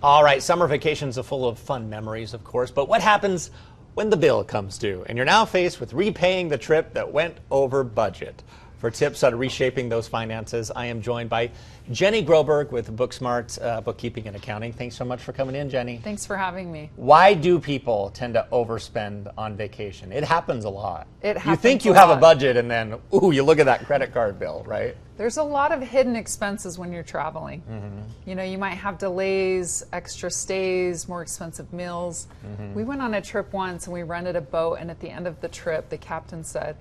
All right, summer vacations are full of fun memories, of course, but what happens when the bill comes due and you're now faced with repaying the trip that went over budget? For tips on reshaping those finances, I am joined by Jenny Groberg with Book Smarts, Bookkeeping and Accounting. Thanks so much for coming in, Jenny. Thanks for having me. Why do people tend to overspend on vacation? It happens a lot. It happens. You think you have a budget and then, ooh, you look at that credit card bill, right? There's a lot of hidden expenses when you're traveling. You know, you might have delays, extra stays, more expensive meals. We went on a trip once and we rented a boat, and at the end of the trip, the captain said,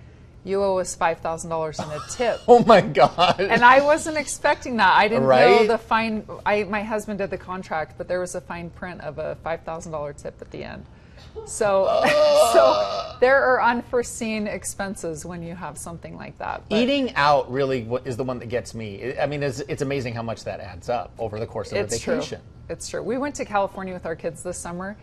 "You owe us $5,000 in a tip." Oh my God. And I wasn't expecting that. I didn't know Right? the fine. My husband did the contract, but there was a fine print of a $5,000 tip at the end. So, so there are unforeseen expenses when you have something like that. But eating out really is the one that gets me. I mean, it's amazing how much that adds up over the course of a vacation. True. It's true. We went to California with our kids this summer,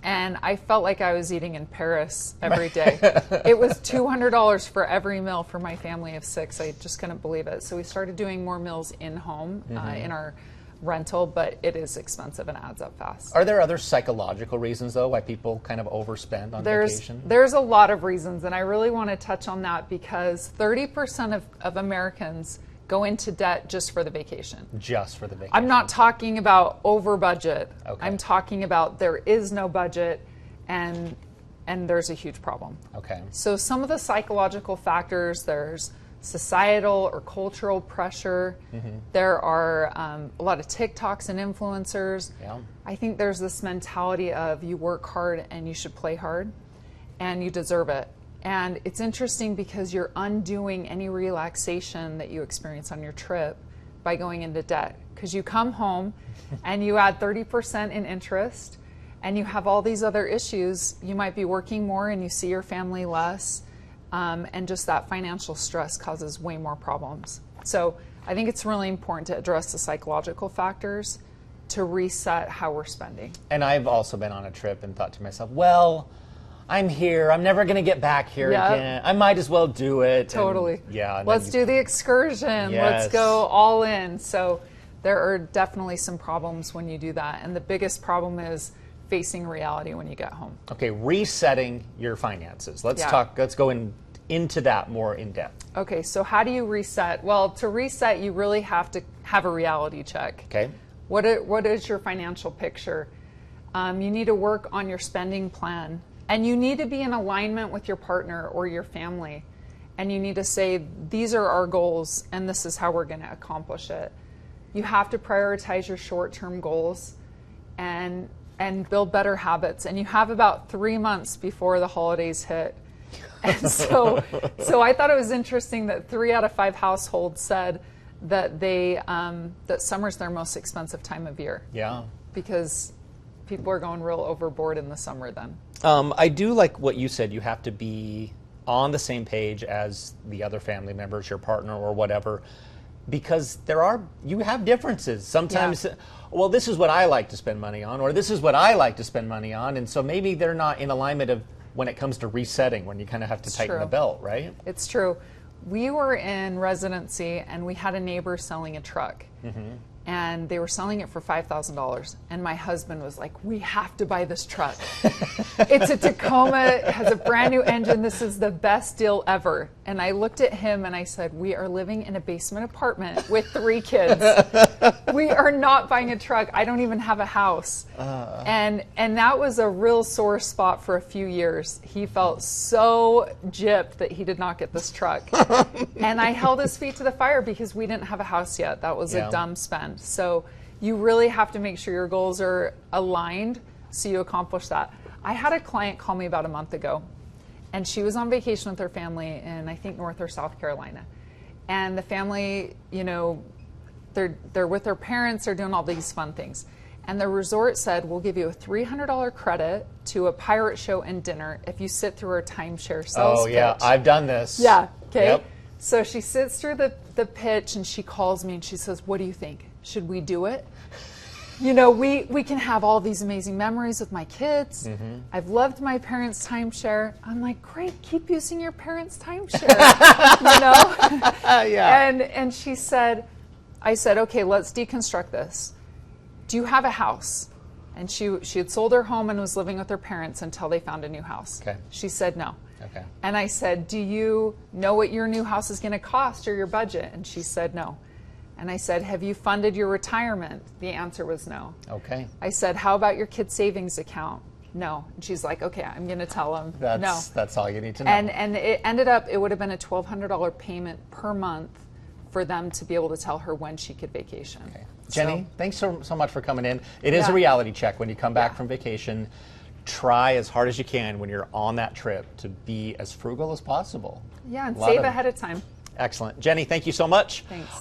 and I felt like I was eating in Paris every day. It was $200 for every meal for my family of 6. I just couldn't believe it. So we started doing more meals in home in our rental, but it is expensive and adds up fast. Are there other psychological reasons, though, why people kind of overspend on vacation? There's a lot of reasons, and I really want to touch on that because 30% of Americans go into debt just for the vacation. Just for the vacation. I'm not talking about over budget. Okay. I'm talking about there is no budget and there's a huge problem. Okay. So some of the psychological factors, there's societal or cultural pressure. There are a lot of TikToks and influencers. Yeah. I think there's this mentality of you work hard and you should play hard and you deserve it. And it's interesting because you're undoing any relaxation that you experience on your trip by going into debt. Because you come home and you add 30% in interest and you have all these other issues. You might be working more and you see your family less. And just that financial stress causes way more problems. So I think it's really important to address the psychological factors to reset how we're spending. And I've also been on a trip and thought to myself, well, I'm here. I'm never going to get back here again. I might as well do it. Totally. And Let's do the excursion. Yes. Let's go all in. So there are definitely some problems when you do that. And the biggest problem is facing reality when you get home. Okay, resetting your finances. Let's go into that more in depth. Okay, so how do you reset? Well, to reset, you really have to have a reality check. Okay. What is your financial picture? You need to work on your spending plan. And you need to be in alignment with your partner or your family. And you need to say, these are our goals and this is how we're going to accomplish it. You have to prioritize your short-term goals and build better habits. And you have about 3 months before the holidays hit. And so I thought it was interesting that 3 out of 5 households said that that summer's their most expensive time of year. Yeah. Because people are going real overboard in the summer then. I do like what you said. You have to be on the same page as the other family members, your partner or whatever, because you have differences. Sometimes, well, this is what I like to spend money on, or this is what I like to spend money on. And so maybe they're not in alignment of when it comes to resetting, when you kind of have to tighten the belt, right? It's true. We were in residency and we had a neighbor selling a truck. And they were selling it for $5,000. And my husband was like, we have to buy this truck. It's a Tacoma, it has a brand new engine. This is the best deal ever. And I looked at him and I said, we are living in a basement apartment with 3 kids. We are not buying a truck. I don't even have a house. And that was a real sore spot for a few years. He felt so gypped that he did not get this truck. And I held his feet to the fire because we didn't have a house yet. That was a dumb spend. So you really have to make sure your goals are aligned so you accomplish that. I had a client call me about a month ago, and she was on vacation with her family in, I think, North or South Carolina. And the family, you know, they're with their parents, they're doing all these fun things. And the resort said, we'll give you a $300 credit to a pirate show and dinner if you sit through our timeshare sales pitch. I've done this. Yeah, okay. Yep. So she sits through the pitch and she calls me and she says, what do you think? Should we do it? You know, we can have all these amazing memories with my kids. I've loved my parents' timeshare. I'm like, great, keep using your parents' timeshare. You know? Yeah. And she said, I said, okay, let's deconstruct this. Do you have a house? And she had sold her home and was living with her parents until they found a new house. Okay. She said no. Okay. And I said, do you know what your new house is going to cost or your budget? And she said no. And I said, have you funded your retirement? The answer was no. Okay. I said, how about your kid's savings account? No. And she's like, okay, I'm going to tell them no. That's all you need to know. And it ended up, it would have been a $1,200 payment per month for them to be able to tell her when she could vacation. Okay. Jenny, thanks so much for coming in. It is a reality check when you come back Yeah. from vacation. Try as hard as you can when you're on that trip to be as frugal as possible. Yeah, and save ahead of time. Excellent. Jenny, thank you so much. Thanks.